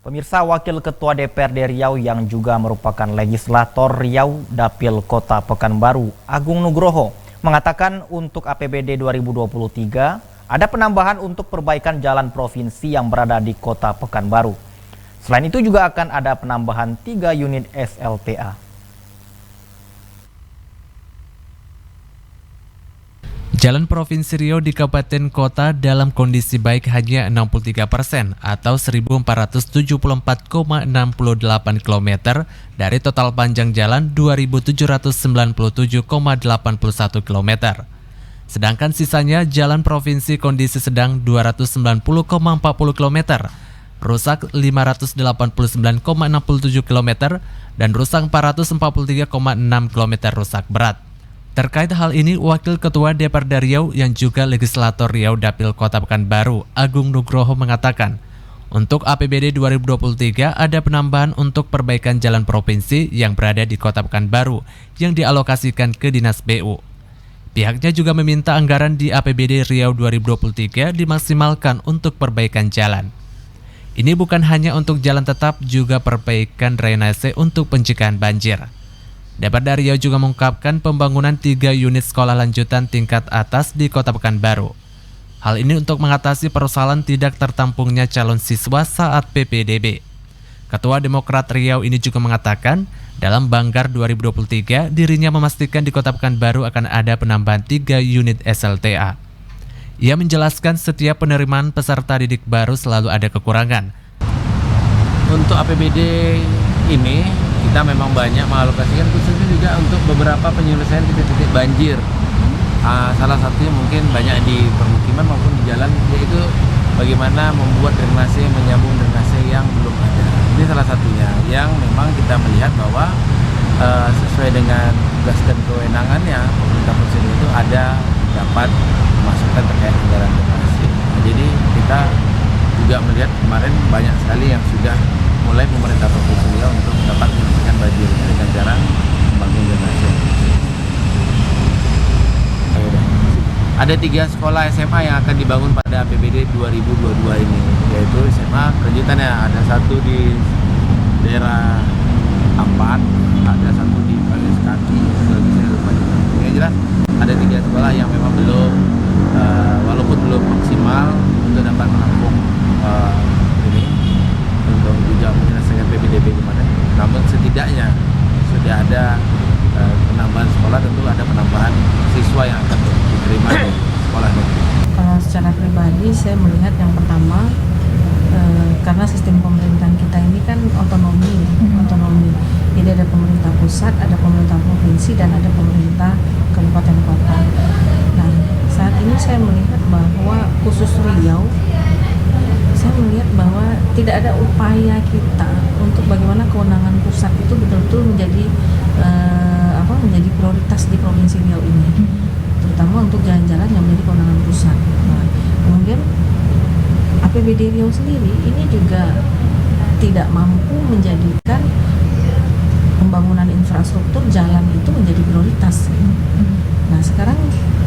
Pemirsa, Wakil Ketua DPRD Riau yang juga merupakan legislator Riau Dapil Kota Pekanbaru, Agung Nugroho, mengatakan untuk APBD 2023 ada penambahan untuk perbaikan jalan provinsi yang berada di Kota Pekanbaru. Selain itu juga akan ada penambahan 3 unit SLTA. Jalan Provinsi Riau di Kabupaten Kota dalam kondisi baik hanya 63% atau 1.474,68 km dari total panjang jalan 2.797,81 km. Sedangkan sisanya jalan provinsi kondisi sedang 290,40 km, rusak 589,67 km, dan rusak 443,6 km rusak berat. Terkait hal ini, Wakil Ketua DPRD Riau yang juga legislator Riau Dapil Kota Pekanbaru, Agung Nugroho mengatakan, untuk APBD 2023 ada penambahan untuk perbaikan jalan provinsi yang berada di Kota Pekanbaru yang dialokasikan ke Dinas BU. Pihaknya juga meminta anggaran di APBD Riau 2023 dimaksimalkan untuk perbaikan jalan. Ini bukan hanya untuk jalan tetap, juga perbaikan drainase untuk pencegahan banjir. DPRD Riau juga mengungkapkan pembangunan 3 unit sekolah lanjutan tingkat atas di Kota Pekanbaru. Hal ini untuk mengatasi persoalan tidak tertampungnya calon siswa saat PPDB. Ketua Demokrat Riau ini juga mengatakan, dalam Banggar 2023 dirinya memastikan di Kota Pekanbaru akan ada penambahan 3 unit SLTA. Ia menjelaskan setiap penerimaan peserta didik baru selalu ada kekurangan. Untuk APBD ini kita memang banyak mengalokasikan khususnya juga untuk beberapa penyelesaian titik-titik banjir. Salah satunya mungkin banyak di permukiman maupun di jalan, yaitu bagaimana membuat drainase, menyambung drainase yang belum ada. Ini salah satunya yang memang kita melihat bahwa sesuai dengan tugas dan kewenangannya pemerintah provinsi itu ada dapat memasukkan terkait anggaran drainase. Jadi kita juga melihat kemarin banyak sekali yang sudah mulai pemerintah provinsi Riau untuk dapat menyelesaikan banjir dengan cara membangun drainase. Ada 3 sekolah SMA yang akan dibangun pada APBD 2022 ini, yaitu SMA kelanjutan ya, ada satu di daerah Ampat, ada satu di Palis Kaki, yang jelas ada 3 sekolah yang memang belum, walaupun belum maksimal untuk dapat menampung ini untuk juga menyelesaikan PPDB kemarin, namun setidaknya sudah ada penambahan sekolah, tentu ada penambahan siswa yang akan diterima di sekolah negeri. Kalau secara pribadi saya melihat yang pertama, karena sistem pemerintahan kita ini kan otonomi. Jadi ada pemerintah pusat, ada pemerintah provinsi, dan ada pemerintah kabupaten kota. Nah, saat ini saya melihat bahwa khusus Riau, saya melihat bahwa tidak ada upaya kita untuk bagaimana kewenangan pusat itu betul-betul menjadi menjadi prioritas di provinsi Riau ini, terutama untuk jalan-jalan yang menjadi kewenangan pusat. Nah, kemudian APBD Riau sendiri ini juga tidak mampu menjadikan pembangunan infrastruktur jalan itu menjadi prioritas. Nah, sekarang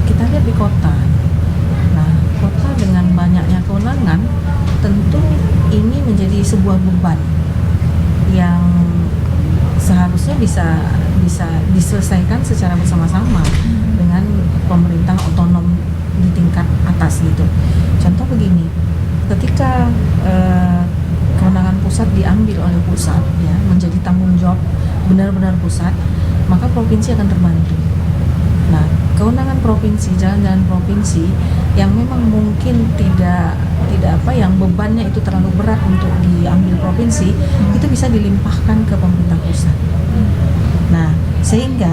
kita lihat di kota. Nah, kota dengan banyaknya kewenangan, tentu ini menjadi sebuah beban yang seharusnya bisa diselesaikan secara bersama-sama dengan pemerintah otonom di tingkat atas gitu. Contoh begini, ketika kewenangan pusat diambil oleh pusat ya, menjadi tanggung jawab benar-benar pusat, maka provinsi akan terbantu. Nah, kewenangan provinsi, jalan-jalan provinsi yang memang mungkin tidak yang bebannya itu terlalu berat untuk diambil provinsi, itu bisa dilimpahkan ke pemerintah pusat. Nah, sehingga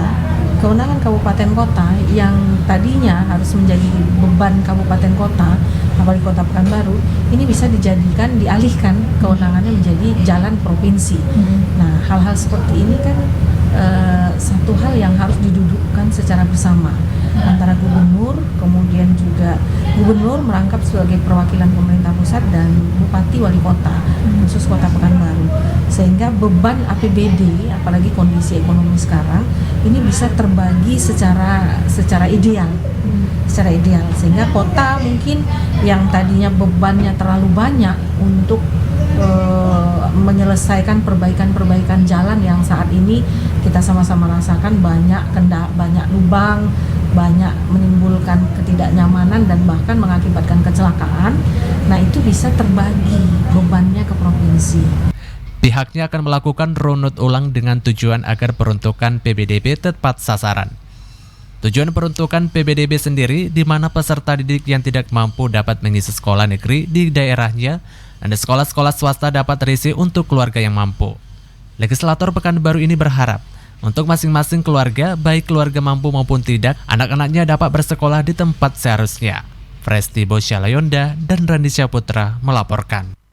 kewenangan kabupaten kota yang tadinya harus menjadi beban kabupaten kota, apalagi Kota Pekanbaru, ini bisa dialihkan kewenangannya menjadi jalan provinsi. Nah, hal-hal seperti ini kan satu hal yang harus didudukkan secara bersama antara gubernur, kemudian juga gubernur merangkap sebagai perwakilan pemerintah pusat, dan bupati wali kota khusus Kota Pekanbaru, sehingga beban APBD apalagi kondisi ekonomi sekarang ini bisa terbagi secara ideal, sehingga kota mungkin yang tadinya bebannya terlalu banyak untuk menyelesaikan perbaikan-perbaikan jalan yang saat ini kita sama-sama rasakan banyak lubang, banyak menimbulkan ketidaknyamanan dan bahkan mengakibatkan kecelakaan. Nah, itu bisa terbagi bebannya ke provinsi. Pihaknya akan melakukan runut ulang dengan tujuan agar peruntukan PBDB tepat sasaran. Tujuan peruntukan PBDB sendiri di mana peserta didik yang tidak mampu dapat mengisi sekolah negeri di daerahnya dan sekolah-sekolah swasta dapat terisi untuk keluarga yang mampu. Legislator Pekanbaru ini berharap untuk masing-masing keluarga, baik keluarga mampu maupun tidak, anak-anaknya dapat bersekolah di tempat seharusnya. Presti Bosya Layonda dan Randi Syaputra melaporkan.